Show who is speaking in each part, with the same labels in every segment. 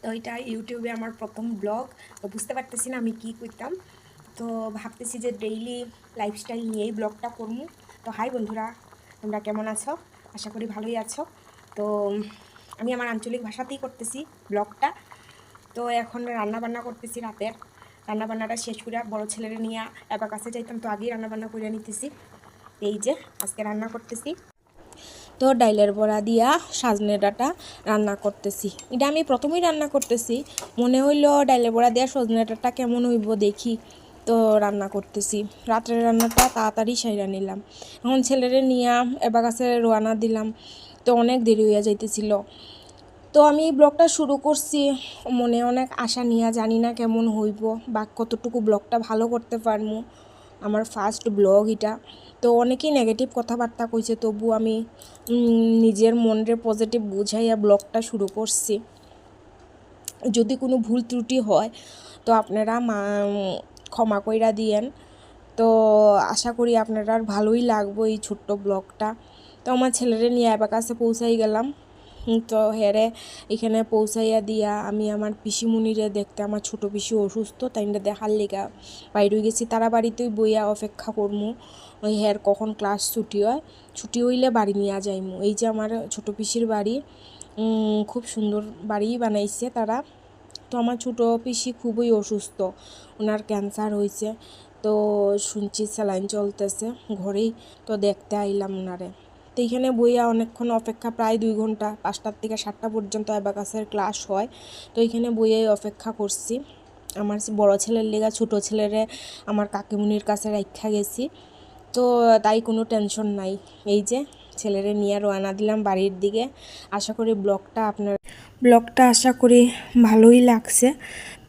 Speaker 1: তো এটা ইউটিউবে আমার প্রথম ব্লগ। তো বুঝতে পারতেছি না আমি কী করতাম, তো ভাবতেছি যে ডেইলি লাইফস্টাইল নিয়েই ব্লগটা করবো। তো হাই বন্ধুরা, তোমরা কেমন আছো? আশা করি ভালোই আছো। তো আমি আমার আঞ্চলিক ভাষাতেই করতেছি ব্লগটা। তো এখন রান্নাবান্না করতেছি, রাতের রান্নাবান্নাটা শেষ করে বড় ছেলেরে নিয়ে এবার কাছে যাইতাম, তো আগেই রান্নাবান্না করে নিতেছি। এই যে আজকে রান্না করতেছি, তো ডাইলের বড়া দিয়া সাজনে ডাঁটা রান্না করতেছি। এটা আমি প্রথমেই রান্না করতেছি, মনে হইলো ডাইলের বড়া দিয়া সজনে ডাঁটা কেমন হইব দেখি, তো রান্না করতেছি। রাত্রের রান্নাটা তাড়াতাড়ি সাইরা নিলাম। এখন ছেলেরে নিয়ে এবার কাছে রোয়ানা দিলাম, তো অনেক দেরি হইয়া যাইতেছিল। তো আমি ব্লগটা শুরু করছি মনে অনেক আশা নিয়ে, জানি না কেমন হইব বা কতটুকু ব্লগটা ভালো করতে পারবো। আমার ফার্স্ট ব্লগ এটা, তো অনেকেই নেগেটিভ কথাবার্তা কইছে, তবু আমি নিজের মনরে পজিটিভ বুঝাইয়া ব্লগটা শুরু করছি। যদি কোনো ভুল ত্রুটি হয় তো আপনারা ক্ষমা কইরা দিয়েন। তো আশা করি আপনারা ভালোই লাগবে এই ছোট্ট ব্লগটা। তো আমার ছেলেরে নিয়ে এবার কাছে পৌঁছাই গেলাম। তো হেরে এখানে পৌঁছাইয়া দিয়া আমি আমার পিসিমণিরে দেখতে, আমার ছোটো পিসি অসুস্থ, তাই দেখার লেগা বাইরে গেছি। তারা বাড়িতেই বইয়া অপেক্ষা করমু ওই হের কখন ক্লাস ছুটি হয়, ছুটি হইলে বাড়ি নিয়ে যাইমু। এই যে আমার ছোটো পিসির বাড়ি, খুব সুন্দর বাড়ি বানাইছে তারা। তো আমার ছোটো পিসি খুবই অসুস্থ, ওনার ক্যান্সার হয়েছে। তো শুনছি স্যালাইন চলতেছে ঘরেই, তো দেখতে আইলাম ওনারে। তো এইখানে বইয়া অনেকক্ষণ অপেক্ষা, প্রায় 2 ঘন্টা, 5টার থেকে 7টা পর্যন্ত অ্যাবাকাসের ক্লাস হয়। তো এইখানে বইয়াই অপেক্ষা করছি। আমার বড় ছেলের লেগা ছোটো ছেলেরে আমার কাকিমুনির কাছে রাইখা গেছি, তো তাই কোনো টেনশন নাই। এই যে ছেলেরে নিয়ে রওনা দিলাম বাড়ির দিকে। আশা করি ব্লগটা আশা করি ভালোই লাগছে।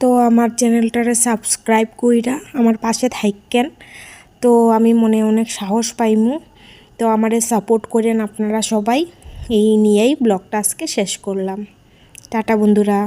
Speaker 1: তো আমার চ্যানেলটারে সাবস্ক্রাইব কইরা আমার পাশে থাইকেন, তো আমি মনে অনেক সাহস পাইমু। তো আমারে সাপোর্ট করেন আপনারা সবাই। এই নিয়েই ব্লগটা আজকে শেষ করলাম। টাটা বন্ধুরা।